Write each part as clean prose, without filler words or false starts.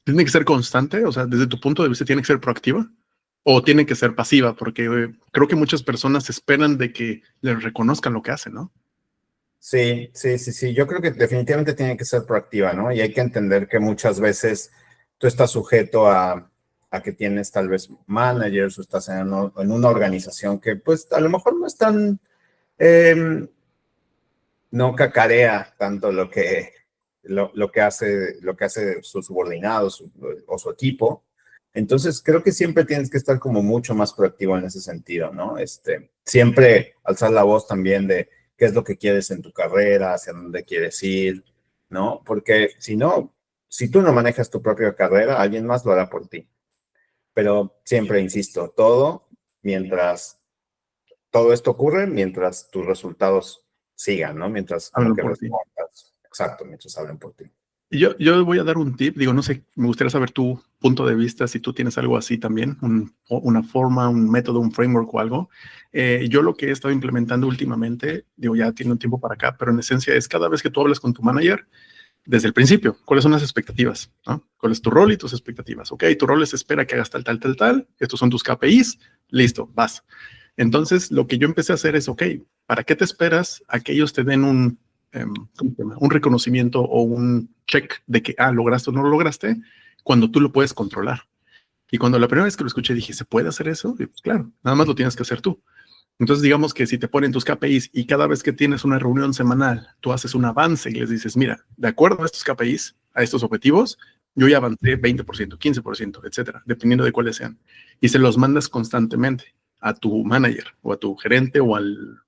¿Tiene que ser constante? O sea, desde tu punto de vista, ¿tiene que ser proactiva? ¿O tiene que ser pasiva? Porque creo que muchas personas esperan de que les reconozcan lo que hacen, ¿no? Sí, sí, sí, sí. Yo creo que definitivamente tiene que ser proactiva, ¿no? Y hay que entender que muchas veces tú estás sujeto a que tienes tal vez managers o estás en una organización que pues a lo mejor no es tan, eh, no cacarea tanto lo que hace sus subordinados o su equipo. Entonces, creo que siempre tienes que estar como mucho más proactivo en ese sentido, ¿no? Siempre alzar la voz también de qué es lo que quieres en tu carrera, hacia dónde quieres ir, ¿no? Porque si no, si tú no manejas tu propia carrera, alguien más lo hará por ti. Pero siempre insisto, mientras todo esto ocurre, mientras tus resultados sigan, ¿no? Mientras como Hablan que por ti. respondas. Exacto, mientras hablen por ti. Y yo voy a dar un tip, digo, no sé, me gustaría saber tu punto de vista, si tú tienes algo así también, una forma, un método, un framework o algo. Yo lo que he estado implementando últimamente, digo, ya tiene un tiempo para acá, pero en esencia es cada vez que tú hablas con tu manager, desde el principio, ¿cuáles son las expectativas? ¿No? ¿Cuál es tu rol y tus expectativas? Ok, tu rol es espera que hagas tal, tal, tal, tal, estos son tus KPIs, listo, vas. Entonces, lo que yo empecé a hacer es, ok, ¿para qué te esperas a que ellos te den ¿cómo se llama? Un reconocimiento o un check de que, lograste o no lo lograste, cuando tú lo puedes controlar? Y cuando la primera vez que lo escuché dije, ¿se puede hacer eso? Y pues claro, nada más lo tienes que hacer tú. Entonces, digamos que si te ponen tus KPIs y cada vez que tienes una reunión semanal, tú haces un avance y les dices, mira, de acuerdo a estos KPIs, a estos objetivos, yo ya avancé 20%, 15%, etcétera, dependiendo de cuáles sean. Y se los mandas constantemente a tu manager o a tu gerente o al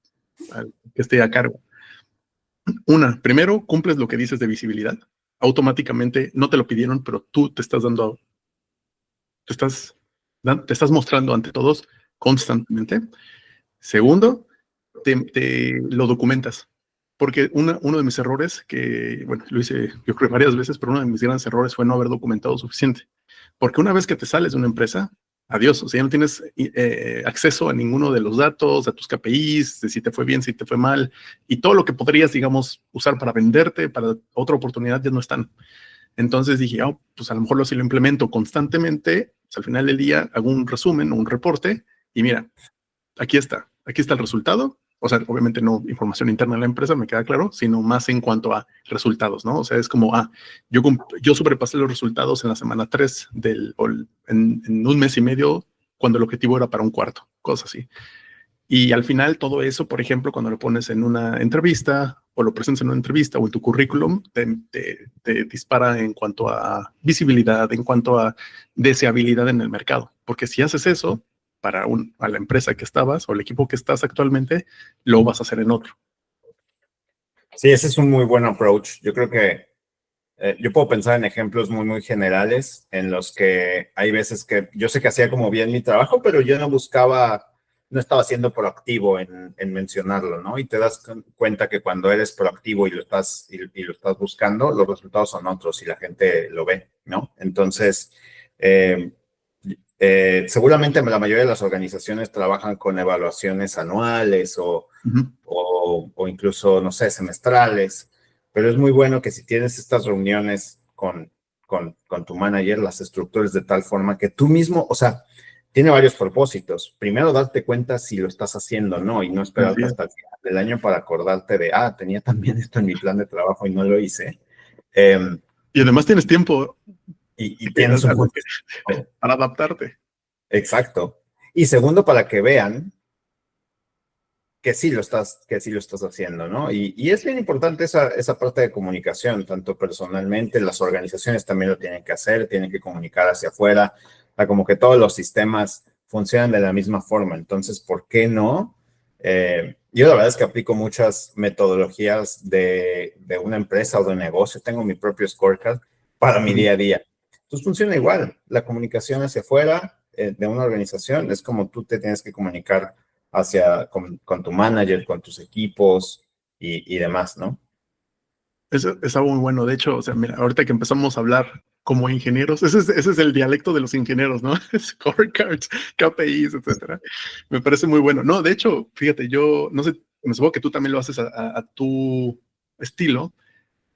que esté a cargo. Primero, cumples lo que dices de visibilidad. Automáticamente no te lo pidieron, pero tú te estás dando, te estás, te estás mostrando ante todos constantemente. Segundo, te lo documentas. Porque uno de mis errores, que, bueno, lo hice yo creo varias veces, pero uno de mis grandes errores fue no haber documentado suficiente. Porque una vez que te sales de una empresa, adiós, o sea, ya no tienes acceso a ninguno de los datos, a tus KPIs, de si te fue bien, si te fue mal, y todo lo que podrías, digamos, usar para venderte, para otra oportunidad, ya no están. Entonces dije, pues a lo mejor si lo implemento constantemente, pues al final del día hago un resumen o un reporte, y mira, aquí está el resultado. O sea, obviamente no información interna de la empresa, me queda claro, sino más en cuanto a resultados, ¿no? O sea, es como, yo sobrepasé los resultados en la semana 3 en un mes y medio, cuando el objetivo era para un cuarto, cosas así. Y al final todo eso, por ejemplo, cuando lo pones en una entrevista o lo presentas en una entrevista o en tu currículum, te dispara en cuanto a visibilidad, en cuanto a deseabilidad en el mercado. Porque si haces eso a la empresa que estabas o el equipo que estás actualmente, lo vas a hacer en otro. Sí, ese es un muy buen approach. Yo creo que yo puedo pensar en ejemplos muy, muy generales en los que hay veces que yo sé que hacía como bien mi trabajo, pero yo no estaba siendo proactivo en mencionarlo, ¿no? Y te das cuenta que cuando eres proactivo y lo estás buscando, los resultados son otros y la gente lo ve, ¿no? Entonces, eh, seguramente la mayoría de las organizaciones trabajan con evaluaciones anuales Uh -huh. o incluso, no sé, semestrales, pero es muy bueno que si tienes estas reuniones con tu manager, las estructuras de tal forma que tú mismo, o sea, tiene varios propósitos. Primero, darte cuenta si lo estás haciendo o no, y no esperarte hasta el final del año para acordarte de, tenía también esto en mi plan de trabajo y no lo hice. Y además tienes tiempo Y tienes un buen... para adaptarte. Exacto. Y segundo, para que vean que sí lo estás haciendo, ¿no? Y es bien importante esa parte de comunicación, tanto personalmente, las organizaciones también lo tienen que hacer, tienen que comunicar hacia afuera, como que todos los sistemas funcionan de la misma forma. Entonces, ¿por qué no? Yo la verdad es que aplico muchas metodologías de una empresa o de un negocio. Tengo mi propio scorecard para mi día a día. Entonces funciona igual. La comunicación hacia afuera de una organización es como tú te tienes que comunicar con tu manager, con tus equipos y demás, ¿no? Es algo muy bueno. De hecho, o sea, mira, ahorita que empezamos a hablar como ingenieros, ese es el dialecto de los ingenieros, ¿no? Scorecards, KPIs, etcétera. Me parece muy bueno. No, de hecho, fíjate, yo no sé, me supongo que tú también lo haces a tu estilo.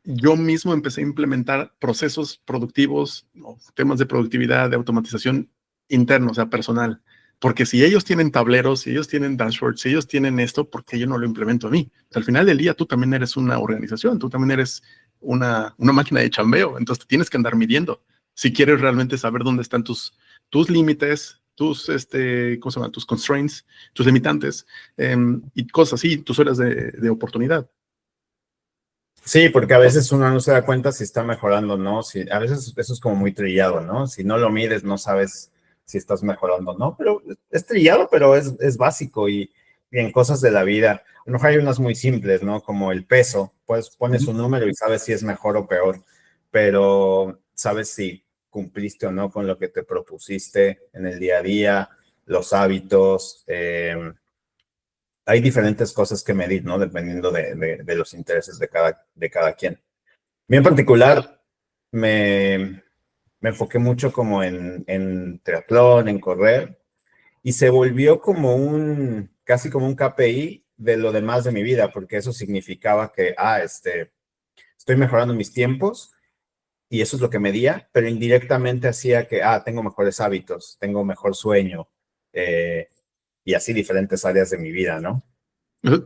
yo mismo empecé a implementar procesos productivos, o temas de productividad, de automatización internos, o sea, personal. Porque si ellos tienen tableros, si ellos tienen dashboards, si ellos tienen esto, ¿por qué yo no lo implemento a mí? O sea, al final del día tú también eres una organización, tú también eres una máquina de chambeo, entonces te tienes que andar midiendo. Si quieres realmente saber dónde están tus límites, ¿cómo se llama? Tus constraints, tus limitantes, y cosas así, tus horas de oportunidad. Sí, porque a veces uno no se da cuenta si está mejorando o no. Si, a veces eso es como muy trillado, ¿no? Si no lo mides, no sabes si estás mejorando o no. Pero es trillado, pero es básico y en cosas de la vida. A lo mejor hay unas muy simples, ¿no? Como el peso. Pues pones un número y sabes si es mejor o peor, pero sabes si cumpliste o no con lo que te propusiste en el día a día, los hábitos. Hay diferentes cosas que medir, ¿no? Dependiendo de los intereses de cada quien. A mí en particular me enfoqué mucho como en triatlón, en correr, y se volvió como casi como un KPI de lo demás de mi vida, porque eso significaba que, estoy mejorando mis tiempos, y eso es lo que medía, pero indirectamente hacía que, tengo mejores hábitos, tengo mejor sueño, y así diferentes áreas de mi vida, ¿no?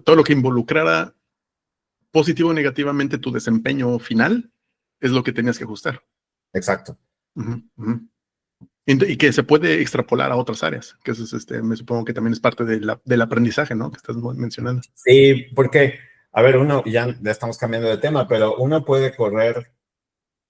Todo lo que involucrara positivo o negativamente tu desempeño final es lo que tenías que ajustar. Exacto. Uh-huh, uh-huh. Y que se puede extrapolar a otras áreas, que eso es, me supongo que también es parte del aprendizaje, ¿no? Que estás mencionando. Sí, porque, a ver, uno, ya estamos cambiando de tema, pero uno puede correr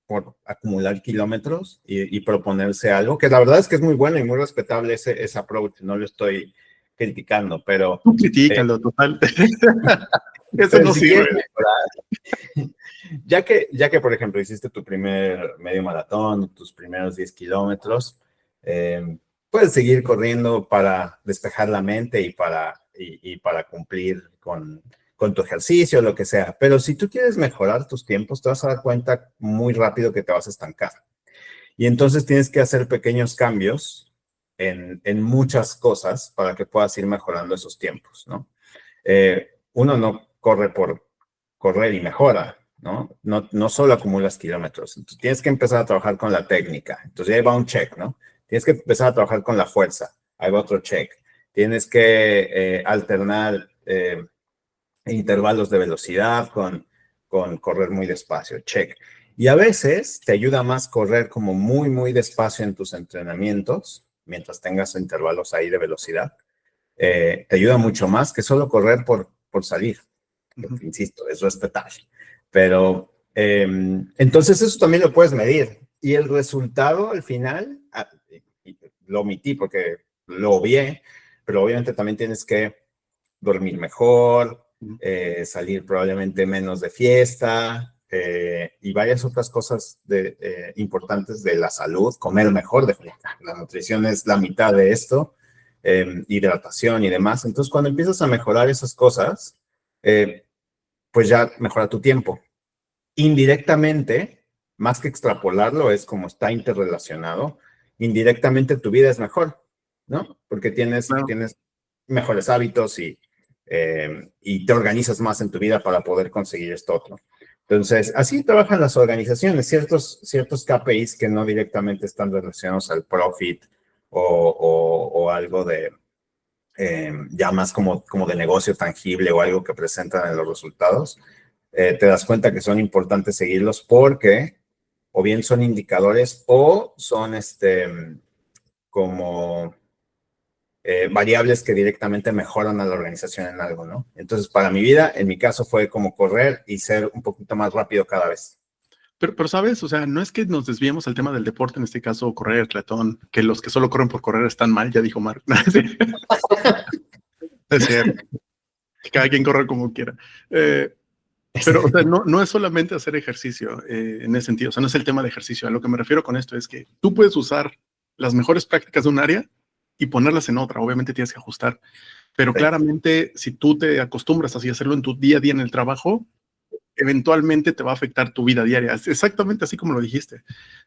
por acumular kilómetros y proponerse algo, que la verdad es que es muy bueno y muy respetable ese approach, no lo estoy criticando, pero... Tú critícalo, total. Eso pero no si sirve. quieres mejorar, ya que, por ejemplo, hiciste tu primer medio maratón, tus primeros 10 kilómetros, puedes seguir corriendo para despejar la mente y para cumplir con tu ejercicio, lo que sea. Pero si tú quieres mejorar tus tiempos, te vas a dar cuenta muy rápido que te vas a estancar. Y entonces tienes que hacer pequeños cambios en muchas cosas para que puedas ir mejorando esos tiempos, ¿no? Uno no corre por correr y mejora, ¿no? No solo acumulas kilómetros. Entonces tienes que empezar a trabajar con la técnica. Entonces ahí va un check, ¿no? Tienes que empezar a trabajar con la fuerza. Ahí va otro check. Tienes que alternar intervalos de velocidad con correr muy despacio. Check. Y a veces te ayuda más correr como muy, muy despacio en tus entrenamientos, mientras tengas intervalos ahí de velocidad. Te ayuda mucho más que solo correr por salir. Uh-huh. Insisto, es respetable. Pero entonces eso también lo puedes medir. Y el resultado al final, lo omití porque lo obvié, pero obviamente también tienes que dormir mejor, salir probablemente menos de fiesta, y varias otras cosas importantes de la salud, comer mejor, definitivamente. La nutrición es la mitad de esto, hidratación y demás. Entonces, cuando empiezas a mejorar esas cosas, pues ya mejora tu tiempo. Indirectamente, más que extrapolarlo, es como está interrelacionado, indirectamente tu vida es mejor, ¿no? Porque tienes mejores hábitos y te organizas más en tu vida para poder conseguir esto otro. Entonces, así trabajan las organizaciones, ciertos KPIs que no directamente están relacionados al profit o algo de ya más como de negocio tangible o algo que presentan en los resultados. Te das cuenta que son importantes seguirlos porque o bien son indicadores o son como variables que directamente mejoran a la organización en algo, ¿no? Entonces, para mi vida, en mi caso, fue como correr y ser un poquito más rápido cada vez. Pero, ¿sabes? O sea, no es que nos desviemos al tema del deporte, en este caso, correr, triatlón, que los que solo corren por correr están mal, ya dijo Mark. Es cierto. Que cada quien corra como quiera. Pero, o sea, no es solamente hacer ejercicio en ese sentido. O sea, no es el tema de ejercicio. A lo que me refiero con esto es que tú puedes usar las mejores prácticas de un área y ponerlas en otra. Obviamente tienes que ajustar. Pero claramente, si tú te acostumbras así a hacerlo en tu día a día en el trabajo, eventualmente te va a afectar tu vida diaria. Es exactamente así como lo dijiste.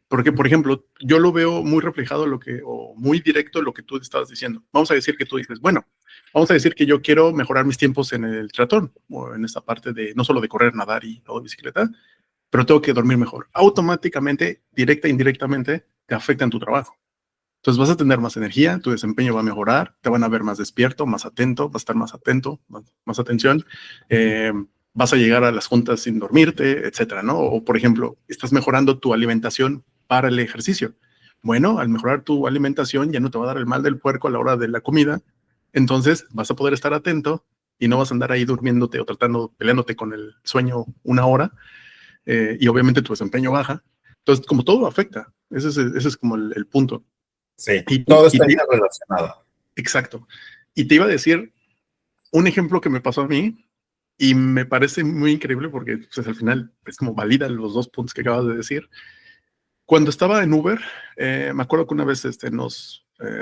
Porque, por ejemplo, yo lo veo muy reflejado o muy directo en lo que tú estabas diciendo. Vamos a decir que tú dices, bueno, vamos a decir que yo quiero mejorar mis tiempos en el triatlón o en esta parte de no solo de correr, nadar y todo de bicicleta, pero tengo que dormir mejor. Automáticamente, directa e indirectamente, te afecta en tu trabajo. Entonces vas a tener más energía, tu desempeño va a mejorar, te van a ver más despierto, más atento, vas a estar más atento, más atención, vas a llegar a las juntas sin dormirte, etcétera, ¿no? O, por ejemplo, estás mejorando tu alimentación para el ejercicio. Bueno, al mejorar tu alimentación ya no te va a dar el mal del puerco a la hora de la comida, entonces vas a poder estar atento y no vas a andar ahí durmiéndote o peleándote con el sueño una hora, y obviamente tu desempeño baja. Entonces, como todo afecta, ese es como el punto. Sí, Y, todo y está te, interrelacionado. exacto. Y te iba a decir un ejemplo que me pasó a mí y me parece muy increíble porque pues, al final es como valida los dos puntos que acabas de decir. Cuando estaba en Uber, me acuerdo que una vez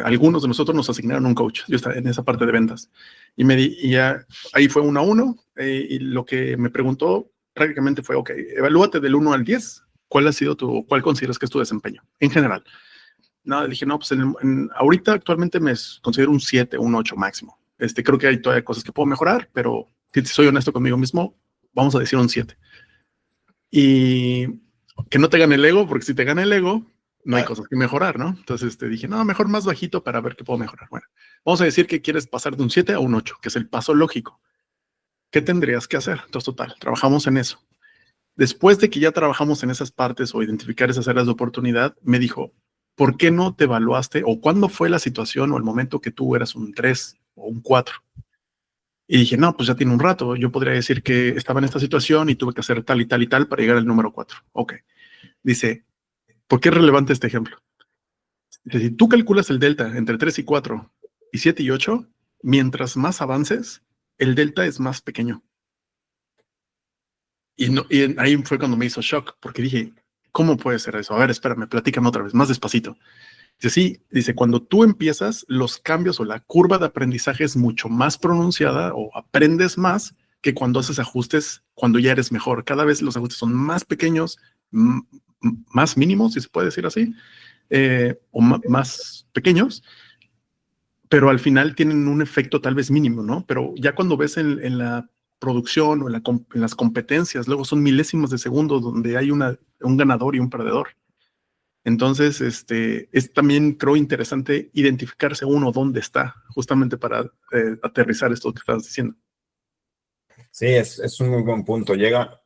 algunos de nosotros nos asignaron un coach. Yo estaba en esa parte de ventas y ya, ahí fue 1 a 1, y lo que me preguntó prácticamente fue, ok, evalúate del 1 al 10. ¿Cuál consideras que es tu desempeño en general? No, le dije, no, pues ahorita actualmente me considero un 7, un 8 máximo. Creo que hay todavía cosas que puedo mejorar, pero si soy honesto conmigo mismo, vamos a decir un 7. Y que no te gane el ego, porque si te gana el ego, no hay cosas que mejorar, ¿no? Entonces te dije, no, mejor más bajito para ver qué puedo mejorar. Bueno, vamos a decir que quieres pasar de un 7 a un 8, que es el paso lógico. ¿Qué tendrías que hacer? Entonces, total, trabajamos en eso. Después de que ya trabajamos en esas partes o identificar esas áreas de oportunidad, me dijo, ¿por qué no te evaluaste o cuándo fue la situación o el momento que tú eras un 3 o un 4? Y dije, no, pues ya tiene un rato. Yo podría decir que estaba en esta situación y tuve que hacer tal y tal y tal para llegar al número 4. Ok. Dice, ¿por qué es relevante este ejemplo? Dice, si tú calculas el delta entre 3 y 4 y 7 y 8, mientras más avances, el delta es más pequeño. Y ahí fue cuando me hizo shock, porque dije, ¿cómo puede ser eso? A ver, espérame, platícame otra vez, más despacito. Dice, sí, dice, cuando tú empiezas, los cambios o la curva de aprendizaje es mucho más pronunciada o aprendes más que cuando haces ajustes, cuando ya eres mejor. Cada vez los ajustes son más pequeños, más mínimos, si se puede decir así, o más pequeños, pero al final tienen un efecto tal vez mínimo, ¿no? Pero ya cuando ves en la producción o en las competencias, luego son milésimos de segundo donde hay un ganador y un perdedor. Entonces, es también, creo, interesante identificarse uno dónde está, justamente para aterrizar esto que estás diciendo. Sí, es un muy buen punto. Llega